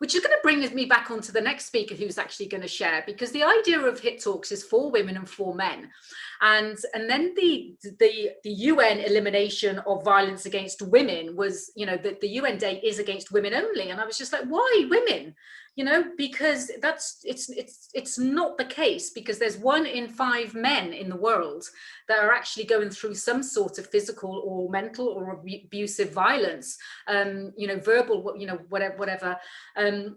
Which is going to bring me back onto the next speaker who's actually going to share, because the idea of Hit Talks is for women and for men. And then the UN elimination of violence against women was, you know, the UN Day is against women only. And I was just like, why women? You know, because it's not the case, because there's 1 in 5 men in the world that are actually going through some sort of physical or mental or abusive violence, you know, verbal, you know, whatever, and,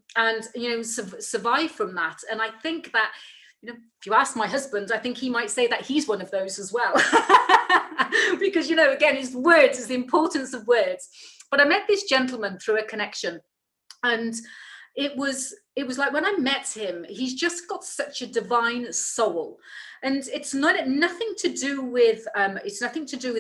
you know, survive from that. And I think that, you know, if you ask my husband, I think he might say that he's one of those as well. Because, you know, again, it's words, it's the importance of words. But I met this gentleman through a connection, and it was like, when I met him, he's just got such a divine soul. And it's nothing to do with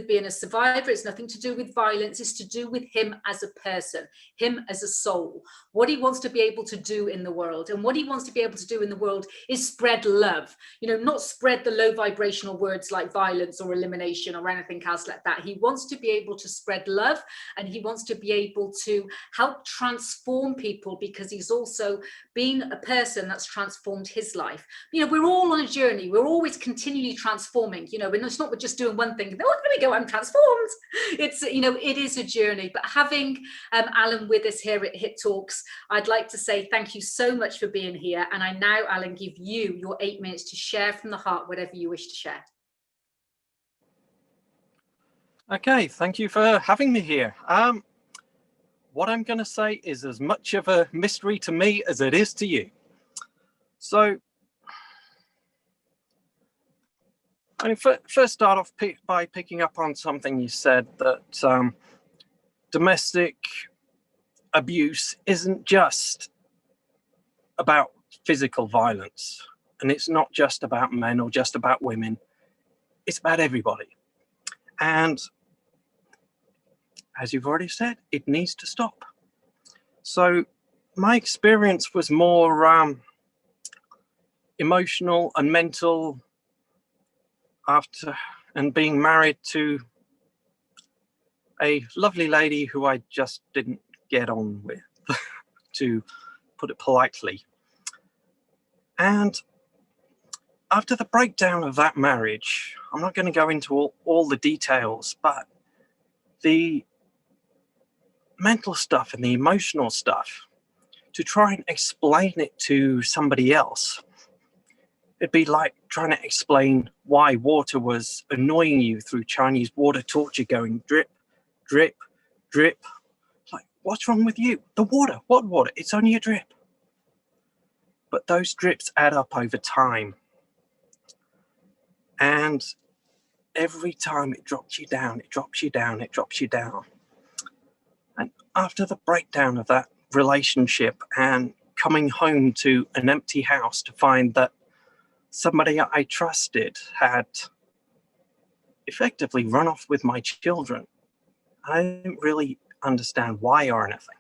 being a survivor. It's nothing to do with violence. It's to do with him as a person, him as a soul, what he wants to be able to do in the world. And what he wants to be able to do in the world is spread love, you know, not spread the low vibrational words like violence or elimination or anything else like that. He wants to be able to spread love, and he wants to be able to help transform people, because he's also been a person that's transformed his life. You know, we're all on a journey. We're always continually transforming, you know, and it's not we're just doing one thing. Oh, there we go, I'm transformed. It's, you know, it is a journey. But having Alan with us here at Hit Talks, I'd like to say thank you so much for being here. And I now, Alan, give you your 8 minutes to share from the heart whatever you wish to share. Okay, thank you for having me here. What I'm going to say is as much of a mystery to me as it is to you. So, I mean, first start off by picking up on something you said, that domestic abuse isn't just about physical violence, and it's not just about men or just about women. It's about everybody. And as you've already said, it needs to stop. So my experience was more emotional and mental after and being married to a lovely lady who I just didn't get on with, to put it politely. And after the breakdown of that marriage, I'm not going to go into all the details, but the mental stuff and the emotional stuff, to try and explain it to somebody else, it'd be like trying to explain why water was annoying you through Chinese water torture, going drip, drip, drip. Like, what's wrong with you? The water, what water? It's only a drip. But those drips add up over time. And every time it drops you down, it drops you down, it drops you down. And after the breakdown of that relationship and coming home to an empty house to find that somebody I trusted had effectively run off with my children, I didn't really understand why or anything.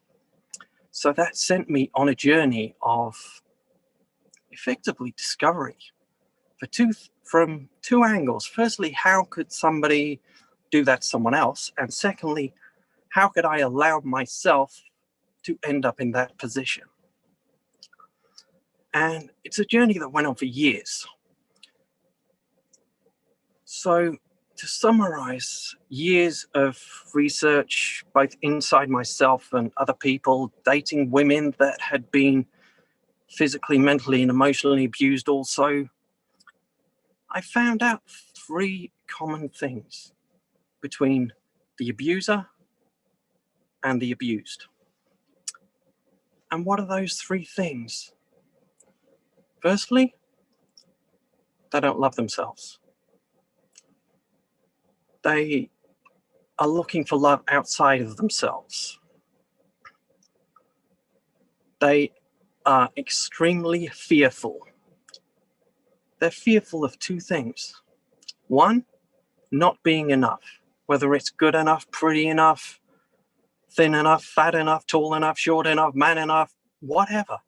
So that sent me on a journey of effectively discovery from two angles. Firstly, how could somebody do that to someone else? And secondly, how could I allow myself to end up in that position? And it's a journey that went on for years. So to summarize, years of research, both inside myself and other people, dating women that had been physically, mentally, and emotionally abused also, I found out 3 common things between the abuser and the abused. And what are those 3 things? Firstly, they don't love themselves. They are looking for love outside of themselves. They are extremely fearful. They're fearful of 2 things. 1, not being enough, whether it's good enough, pretty enough, thin enough, fat enough, tall enough, short enough, man enough, whatever.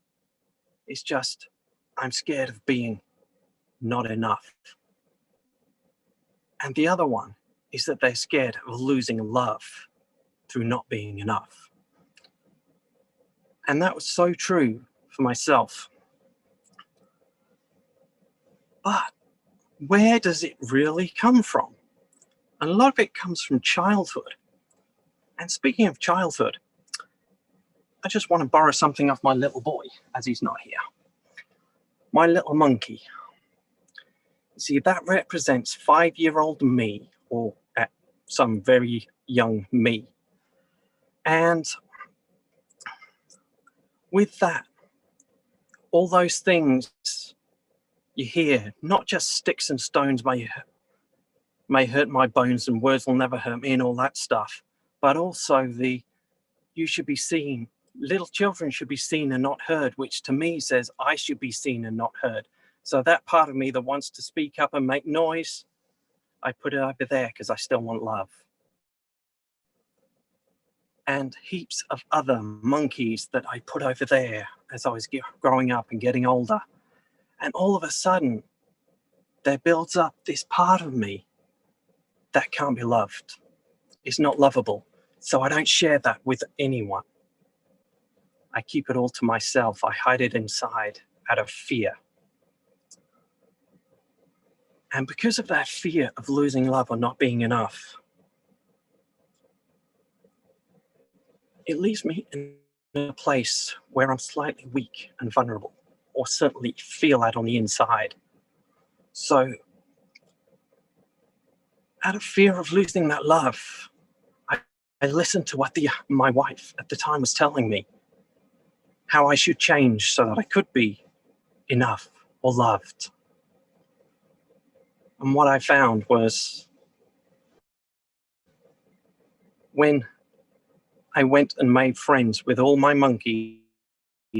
It's just, I'm scared of being not enough. And the other one is that they're scared of losing love through not being enough. And that was so true for myself. But where does it really come from? And a lot of it comes from childhood. And speaking of childhood, I just want to borrow something off my little boy, as he's not here. My little monkey. See, that represents 5-year-old me, or at some very young me. And with that, all those things you hear, not just sticks and stones may hurt my bones and words will never hurt me and all that stuff, but also you should be seen. Little children should be seen and not heard, which to me says I should be seen and not heard. So that part of me that wants to speak up and make noise, I put it over there because I still want love. And heaps of other monkeys that I put over there as I was growing up and getting older. And all of a sudden, there builds up this part of me that can't be loved. It's not lovable. So I don't share that with anyone. I keep it all to myself. I hide it inside out of fear. And because of that fear of losing love or not being enough, it leaves me in a place where I'm slightly weak and vulnerable, or certainly feel that on the inside. So out of fear of losing that love, I listened to what my wife at the time was telling me, how I should change so that I could be enough or loved. And what I found was when I went and made friends with all my monkeys,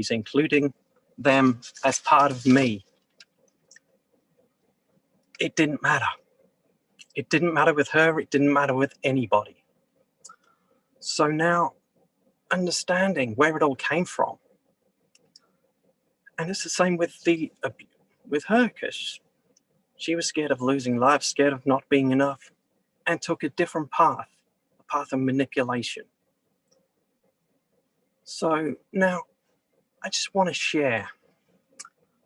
including them as part of me, it didn't matter. It didn't matter with her, it didn't matter with anybody. So now, understanding where it all came from, and it's the same with her, because she was scared of losing love, scared of not being enough, and took a different path, a path of manipulation. So now, I just want to share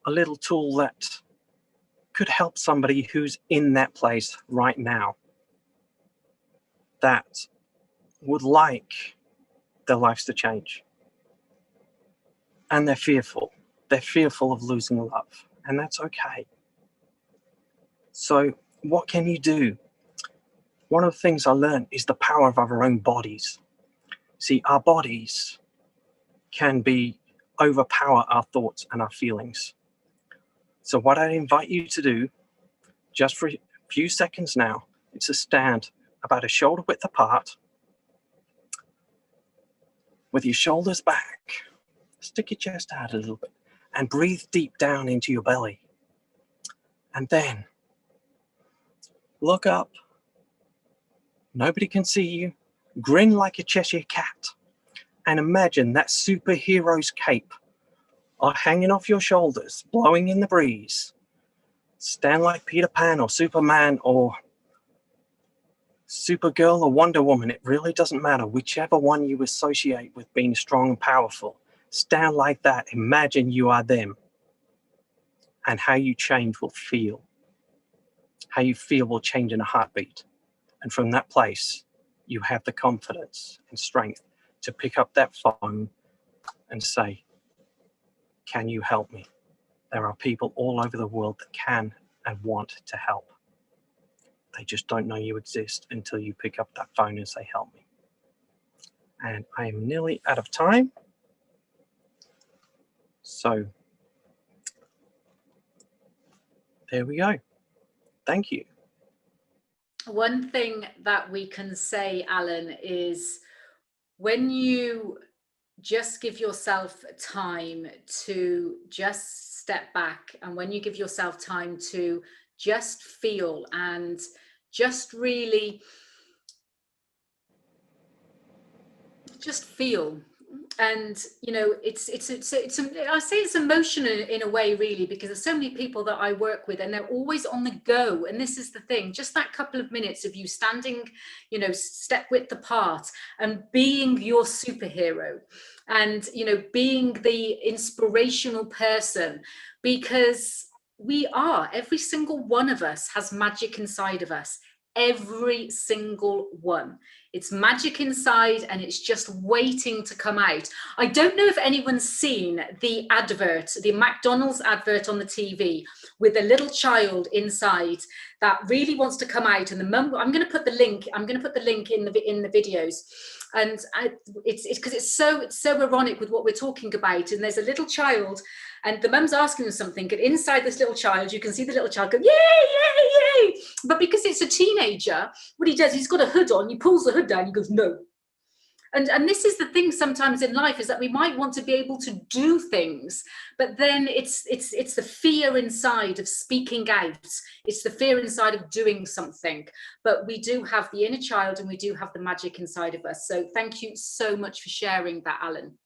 a little tool that could help somebody who's in that place right now, that would like their lives to change. And they're fearful. They're fearful of losing love, and that's okay. So what can you do? One of the things I learned is the power of our own bodies. See, our bodies can overpower our thoughts and our feelings. So what I invite you to do, just for a few seconds now, is to stand about a shoulder width apart, with your shoulders back. Stick your chest out a little bit and breathe deep down into your belly. And then look up. Nobody can see you. Grin like a Cheshire cat. And imagine that superhero's cape hanging off your shoulders, blowing in the breeze. Stand like Peter Pan or Superman or Supergirl or Wonder Woman. It really doesn't matter. Whichever one you associate with being strong and powerful. Stand like that. Imagine you are them. And how you change will feel. How you feel will change in a heartbeat. And from that place, you have the confidence and strength to pick up that phone and say, can you help me? There are people all over the world that can and want to help. They just don't know you exist until you pick up that phone and say, help me. And I am nearly out of time. So there we go. Thank you. One thing that we can say, Alan, is when you just give yourself time to just step back, and when you give yourself time to just feel and just really just feel, And you know, I say it's emotional in a way, really, because there's so many people that I work with and they're always on the go. And this is the thing, just that couple of minutes of you standing, you know, step width apart and being your superhero, and you know, being the inspirational person, because we are, every single one of us has magic inside of us, every single one. It's magic inside and it's just waiting to come out. I don't know if anyone's seen the advert, the McDonald's advert on the TV with a little child inside that really wants to come out, and the mum, I'm going to put the link in the videos. And it's because it's so ironic with what we're talking about. And there's a little child and the mum's asking them something, and inside this little child, you can see the little child go, yay, yay, yay. But because it's a teenager, what he does, he's got a hood on, he pulls the hood down, he goes, no. And this is the thing sometimes in life, is that we might want to be able to do things, but then it's the fear inside of speaking out. It's the fear inside of doing something. But we do have the inner child and we do have the magic inside of us. So thank you so much for sharing that, Alan.